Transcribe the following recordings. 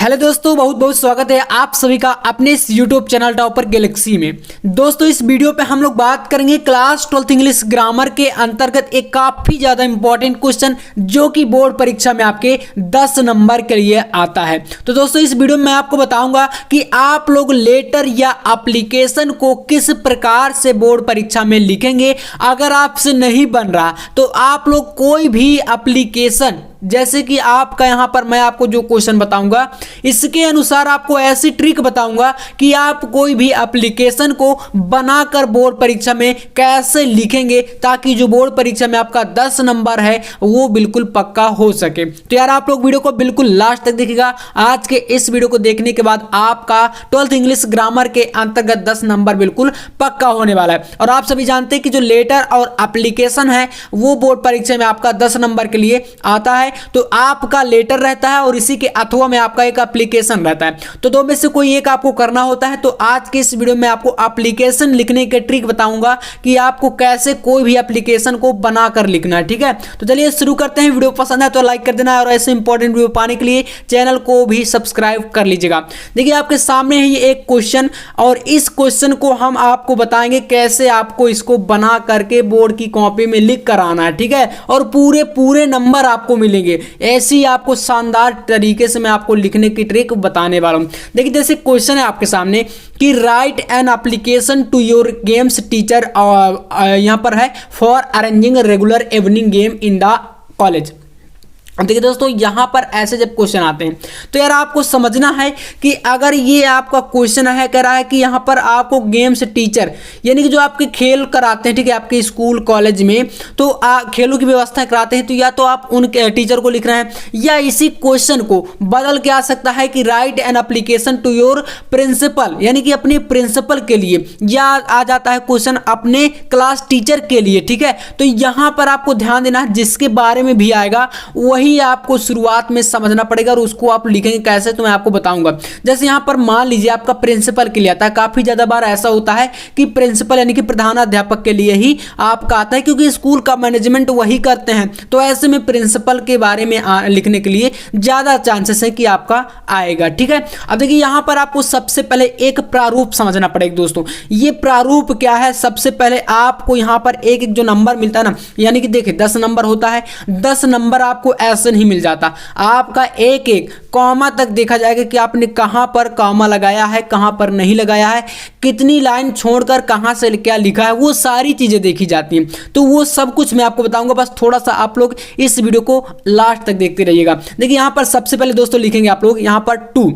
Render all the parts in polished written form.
Hello दोस्तों, बहुत बहुत स्वागत है आप सभी का अपने इस यूट्यूब चैनल टॉपर गैलेक्सी में। दोस्तों इस वीडियो पे हम लोग बात करेंगे क्लास 12th इंग्लिश ग्रामर के अंतर्गत एक काफ़ी ज़्यादा इंपॉर्टेंट क्वेश्चन जो कि बोर्ड परीक्षा में आपके 10 नंबर के लिए आता है। तो दोस्तों इस वीडियो में मैं आपको बताऊंगा कि आप लोग लेटर या एप्लीकेशन को किस प्रकार से बोर्ड परीक्षा में लिखेंगे। अगर आपसे नहीं बन रहा तो आप लोग कोई भी एप्लीकेशन, जैसे कि आपका यहां पर मैं आपको जो क्वेश्चन बताऊंगा इसके अनुसार आपको ऐसी ट्रिक बताऊंगा कि आप कोई भी एप्लीकेशन को बनाकर बोर्ड परीक्षा में कैसे लिखेंगे ताकि जो बोर्ड परीक्षा में आपका 10 नंबर है वो बिल्कुल पक्का हो सके। तो यार आप लोग वीडियो को बिल्कुल लास्ट तक देखिएगा। आज के इस वीडियो को देखने के बाद आपका 12th इंग्लिश ग्रामर के अंतर्गत 10 नंबर बिल्कुल पक्का होने वाला है। और आप सभी जानते हैं कि जो लेटर और एप्लीकेशन है वो बोर्ड परीक्षा में आपका 10 नंबर के लिए आता है। तो आपका लेटर रहता है और इसी के अथवा में आपका एक एप्लीकेशन रहता है। तो दो में से कोई एक आपको करना होता है। तो आज के इस वीडियो में आपको एप्लीकेशन लिखने के ट्रिक बताऊंगा कि आपको कैसे कोई भी एप्लीकेशन को बनाकर लिखना है। ठीक है, तो चलिए शुरू करते हैं। वीडियो पसंद है तो लाइक कर देना और ऐसे इंपॉर्टेंट वीडियो पाने के लिए चैनल को भी सब्सक्राइब कर लीजिएगा। देखिए आपके सामने है ये एक क्वेश्चन और इस क्वेश्चन को हम आपको बताएंगे कैसे आपको इसको बना करके बोर्ड की कॉपी में लिख कर आना है। ठीक है, और पूरे नंबर आपको मिलेंगे। ऐसी आपको शानदार तरीके से मैं आपको लिखने की ट्रिक बताने वाला हूं। देखिए जैसे क्वेश्चन है आपके सामने कि write an application to your games teacher, यहां पर है for arranging regular evening game in the college. देखिए दोस्तों यहाँ पर ऐसे जब क्वेश्चन आते हैं तो यार आपको समझना है कि अगर ये आपका क्वेश्चन है, कह रहा है कि यहाँ पर आपको गेम्स टीचर यानी कि जो आपके खेल कराते हैं, ठीक है, आपके स्कूल कॉलेज में तो खेलों की व्यवस्था कराते हैं, तो या तो आप उन टीचर को लिख रहे हैं या इसी क्वेश्चन को बदल के आ सकता है कि write an application to your principal, यानी कि अपने प्रिंसिपल के लिए, या आ जाता है क्वेश्चन अपने क्लास टीचर के लिए। ठीक है, तो यहाँ पर आपको ध्यान देना है जिसके बारे में भी आएगा वही आपको शुरुआत में समझना पड़ेगा और उसको आप लिखेंगे कैसे तो मैं आपको बताऊंगा। जैसे यहां पर मान लीजिए आपका प्रिंसिपल के लिए आता है, काफी ज्यादा बार ऐसा होता है कि प्रिंसिपल यानी कि प्रधानाध्यापक के लिए ही आपका आता है क्योंकि स्कूल का मैनेजमेंट वही करते हैं। तो ऐसे में प्रिंसिपल के बारे में लिखने के लिए ज्यादा चांसेस है कि आपका आएगा। ठीक है, अब देखिए यहां पर आपको सबसे पहले एक प्रारूप समझना पड़ेगा। दोस्तों ये प्रारूप क्या है, सबसे पहले आपको यहां पर एक एक जो नंबर मिलता है ना, यानी कि देखिए 10 नंबर होता है, 10 नंबर आपको ऐसे नहीं मिल जाता। आपका एक एक कॉमा तक देखा जाएगा कि आपने कहां पर कॉमा लगाया है, कहां पर नहीं लगाया है, कितनी लाइन छोड़कर कहां से क्या लिखा है, वो सारी चीजें देखी जाती हैं। तो वो सब कुछ मैं आपको बताऊंगा, बस थोड़ा सा आप लोग इस वीडियो को लास्ट तक देखते रहिएगा। देखिए यहां पर सबसे पहले दोस्तों लिखेंगे आप लोग यहां पर 2।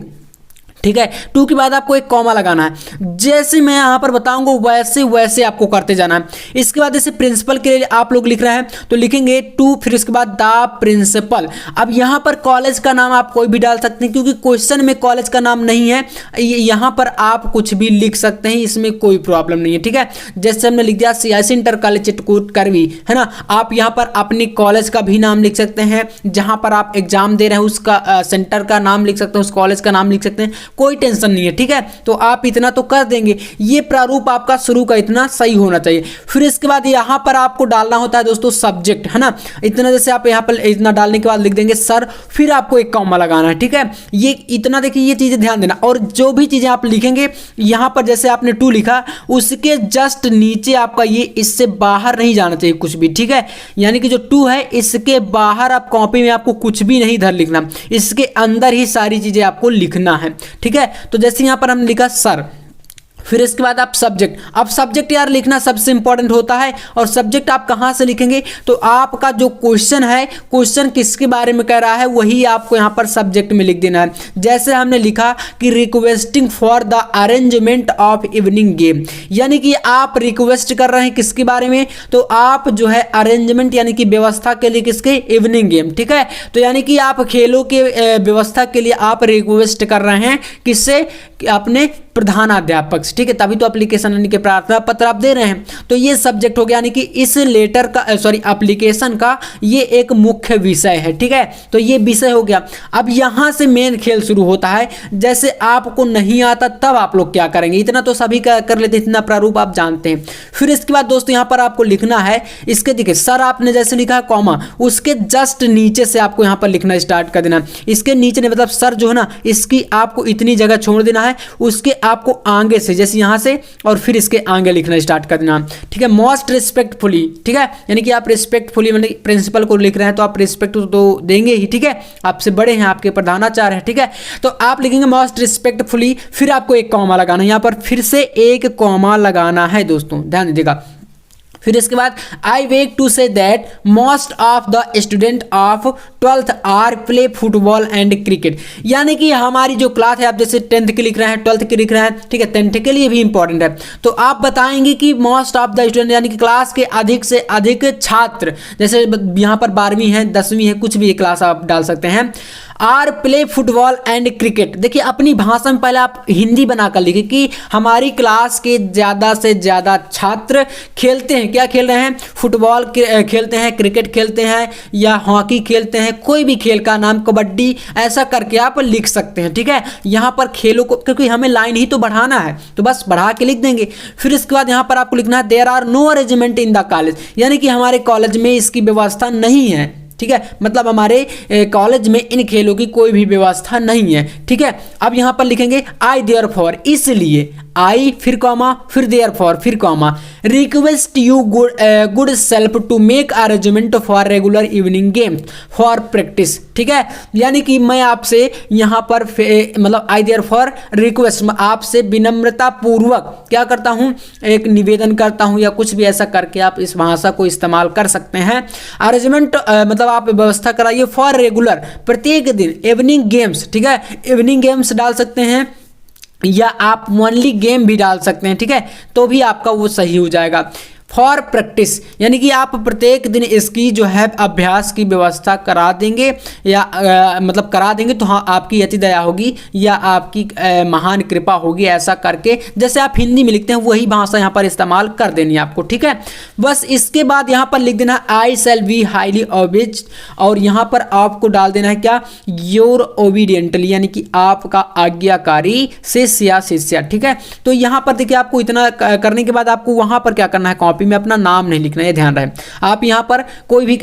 ठीक है, 2 के बाद आपको एक कॉमा लगाना है। जैसे मैं यहां पर बताऊंगा वैसे वैसे आपको करते जाना है। इसके बाद जैसे प्रिंसिपल के लिए आप लोग लिख रहे हैं तो लिखेंगे 2, फिर इसके बाद द प्रिंसिपल। अब यहां पर कॉलेज का नाम आप कोई भी डाल सकते हैं क्योंकि क्वेश्चन में कॉलेज का नाम नहीं है। यहां पर आप कुछ भी लिख सकते हैं, इसमें कोई प्रॉब्लम नहीं है। ठीक है, जैसे हमने लिख दिया सीआईसी इंटर कॉलेज चित्रकूट करवी, है ना। आप यहां पर अपनी कॉलेज का भी नाम लिख सकते हैं, जहां पर आप एग्जाम दे रहे हैं उसका सेंटर का नाम लिख सकते हैं, उस कॉलेज का नाम लिख सकते हैं, कोई टेंशन नहीं है। ठीक है, तो आप इतना तो कर देंगे। ये प्रारूप आपका शुरू का इतना सही होना चाहिए। फिर इसके बाद यहां पर आपको डालना होता है दोस्तों सब्जेक्ट, है ना। इतना जैसे आप यहां पर इतना डालने के बाद लिख देंगे सर, फिर आपको एक कॉमा लगाना है। ठीक है, ये इतना देखिए, ये चीजें ध्यान देना। और जो भी चीजें आप लिखेंगे यहां पर जैसे आपने 2 लिखा उसके जस्ट नीचे आपका ये इससे बाहर नहीं जाना चाहिए कुछ भी। ठीक है, यानी कि जो 2 है इसके बाहर आप कॉपी में आपको कुछ भी नहीं इधर लिखना, इसके अंदर ही सारी चीजें आपको लिखना है। ठीक है, तो जैसे यहां पर हम लिखा सर, फिर इसके बाद आप सब्जेक्ट। अब सब्जेक्ट यार लिखना सबसे इंपॉर्टेंट होता है। और सब्जेक्ट आप कहां से लिखेंगे तो आपका जो क्वेश्चन है, क्वेश्चन किसके बारे में कह रहा है वही आपको यहां पर सब्जेक्ट में लिख देना है। जैसे हमने लिखा कि requesting for the arrangement of evening game, यानी कि आप रिक्वेस्ट कर रहे हैं किसके बारे में, तो आप जो है अरेंजमेंट यानी कि व्यवस्था के लिए, किसके, इवनिंग गेम। ठीक है, तो यानी कि आप खेलों के व्यवस्था के लिए आप रिक्वेस्ट कर रहे हैं किससे, अपने प्रधानाध्यापक से, ठीक है, तभी तो एप्लीकेशन यानी कि प्रार्थना पत्र आप दे रहे हैं। तो ये सब्जेक्ट हो गया, यानी कि इस लेटर का एप्लीकेशन का ये एक मुख्य विषय है, ठीक है। तो ये विषय हो गया। अब यहां से मेन खेल शुरू होता है। जैसे आपको नहीं आता तब आप लोग क्या करेंगे, इतना तो सभी का कर लेते हैं, इतना प्रारूप आप जानते हैं। फिर इसके बाद दोस्तों यहां पर आपको लिखना है, इसके देखिए सर आपने जैसे लिखा है कॉमा, उसके जस्ट नीचे से आपको यहां पर लिखना स्टार्ट कर देना। इसके नीचे मतलब सर जो है ना, इसकी आपको इतनी जगह छोड़ देना है, उसके आपको आगे से जैसे यहां से और फिर इसके आगे लिखना स्टार्ट कर देना, ठीक है। मोस्ट रिस्पेक्टफुली, ठीक है, यानी कि आप रिस्पेक्टफुली मतलब प्रिंसिपल को लिख रहे हैं तो आप रिस्पेक्ट तो देंगे ही, ठीक है, आपसे बड़े हैं, आपके प्रधानाचार्य हैं, ठीक है। तो आप लिखेंगे मोस्ट रिस्पेक्टफुली, फिर आपको एक कॉमा लगाना है, यहां पर फिर से एक कॉमा लगाना है दोस्तों, ध्यान दीजिएगा। फिर इसके बाद I wake to say that most of the student of 12th are play football and cricket, यानी कि हमारी जो क्लास है, आप जैसे 10th की लिख रहे हैं, 12th की लिख रहे हैं, ठीक है, 10th के लिए भी इंपॉर्टेंट है। तो आप बताएंगे कि मोस्ट ऑफ द स्टूडेंट यानी कि क्लास के अधिक से अधिक छात्र, जैसे यहाँ पर 12वीं है, 10वीं है, कुछ भी क्लास आप डाल सकते हैं, or play football and cricket. देखिए अपनी भाषा में पहले आप हिंदी बनाकर लिखिए कि हमारी क्लास के ज़्यादा से ज़्यादा छात्र खेलते हैं, क्या खेल रहे हैं, फुटबॉल खेलते हैं, क्रिकेट खेलते हैं या हॉकी खेलते हैं, कोई भी खेल का नाम, कबड्डी, ऐसा करके आप लिख सकते हैं, ठीक है। यहाँ पर खेलों को, क्योंकि हमें लाइन ही तो बढ़ाना है तो बस बढ़ा के लिख देंगे। फिर इसके बाद यहाँ पर आपको लिखना है there are no arrangement in the college, यानी कि हमारे कॉलेज में इसकी व्यवस्था नहीं है, ठीक है, मतलब हमारे कॉलेज में इन खेलों की कोई भी व्यवस्था नहीं है, ठीक है। अब यहां पर लिखेंगे आई देयरफॉर, इसलिए आई फिर कॉमा फिर देयरफॉर फिर comma request you good self to make arrangement for regular evening game for practice, ठीक है। यानी कि मैं आपसे यहाँ पर मतलब आई देयरफॉर रिक्वेस्ट, आपसे विनम्रता पूर्वक क्या करता हूँ, एक निवेदन करता हूँ या कुछ भी ऐसा करके आप इस भाषा को इस्तेमाल कर सकते हैं। अरेंजमेंट मतलब आप व्यवस्था कराइए फॉर रेगुलर, प्रत्येक दिन इवनिंग गेम्स, ठीक है, इवनिंग गेम्स डाल सकते हैं या आप ओनली गेम भी डाल सकते हैं, ठीक है, तो भी आपका वो सही हो जाएगा। फॉर प्रैक्टिस, यानी कि आप प्रत्येक दिन इसकी जो है अभ्यास की व्यवस्था करा देंगे या मतलब करा देंगे तो हाँ आपकी अति दया होगी या आपकी महान कृपा होगी, ऐसा करके जैसे आप हिंदी में लिखते हैं वही भाषा यहाँ पर इस्तेमाल कर देनी है आपको, ठीक है। बस इसके बाद यहाँ पर लिख देना आई शैल बी हाईली ओबीड, और यहाँ पर आपको डाल देना है क्या, योर ओबीडियंटली, यानी कि आपका आज्ञाकारी शिष्य या शिष्या, ठीक है। तो यहाँ पर देखिए आपको इतना करने के बाद आपको वहाँ पर क्या करना है, कॉपी में अपना नाम नहीं लिखना, ये ध्यान रहे। आप यहाँ पर कोई भी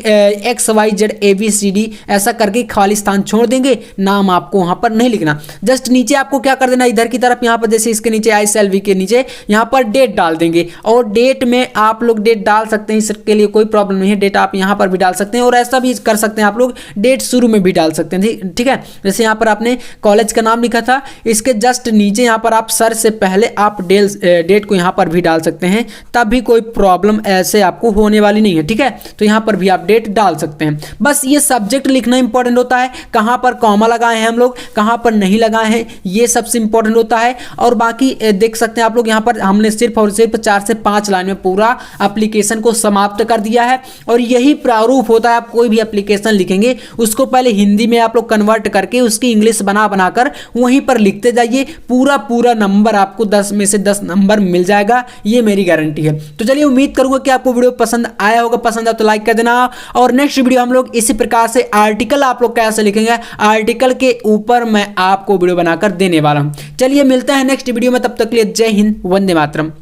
XYZ ABCD ऐसा करके खाली स्थान छोड़ देंगे, नाम आपको वहाँ पर नहीं लिखना। जस्ट नीचे आपको क्या कर देना, इधर की तरफ यहाँ पर जैसे इसके नीचे आई शैल बी के नीचे यहाँ पर डेट डाल देंगे, और डेट में आप लोग डेट डाल सकते हैं, इसके लिए कोई प्रॉब्लम नहीं है, डेट आप यहाँ पर भी डाल सकते हैं और ऐसा भी कर सकते हैं आप लोग डेट शुरू में भी डाल सकते हैं, ठीक है। जैसे यहाँ पर आपने कॉलेज का नाम लिखा था, इसके जस्ट नीचे यहाँ पर आप सर से पहले आप डेट को यहाँ पर भी डाल सकते हैं, तब भी कोई प्रॉब्लम ऐसे आपको होने वाली नहीं है, ठीक है। तो यहाँ पर भी आप डेट डाल सकते हैं। बस ये सब्जेक्ट लिखना इंपॉर्टेंट होता है, कहाँ पर कॉमा लगाए हैं हम लोग, कहाँ पर नहीं लगाए हैं, ये सबसे इंपॉर्टेंट होता है। और बाकी देख सकते हैं आप लोग यहाँ पर हमने सिर्फ और सिर्फ 4 से 5 लाइन में पूरा एप्लीकेशन को समाप्त कर दिया है, और यही प्रारूप होता है। आप कोई भी एप्लीकेशन लिखेंगे उसको पहले हिंदी में आप लोग कन्वर्ट करके उसकी इंग्लिश बनाकर वहीं पर लिखते जाइए, पूरा नंबर आपको 10 में से 10 नंबर मिल जाएगा, ये मेरी गारंटी है। तो चलिए उम्मीद करूंगा कि आपको वीडियो पसंद आया होगा, पसंद आया तो लाइक कर देना, और नेक्स्ट वीडियो हम लोग इसी प्रकार से आर्टिकल आप लोग कैसे लिखेंगे, आर्टिकल के ऊपर मैं आपको वीडियो बनाकर देने वाला हूं। चलिए मिलते हैं नेक्स्ट वीडियो में, तब तक के लिए जय हिंद, वंदे मातरम।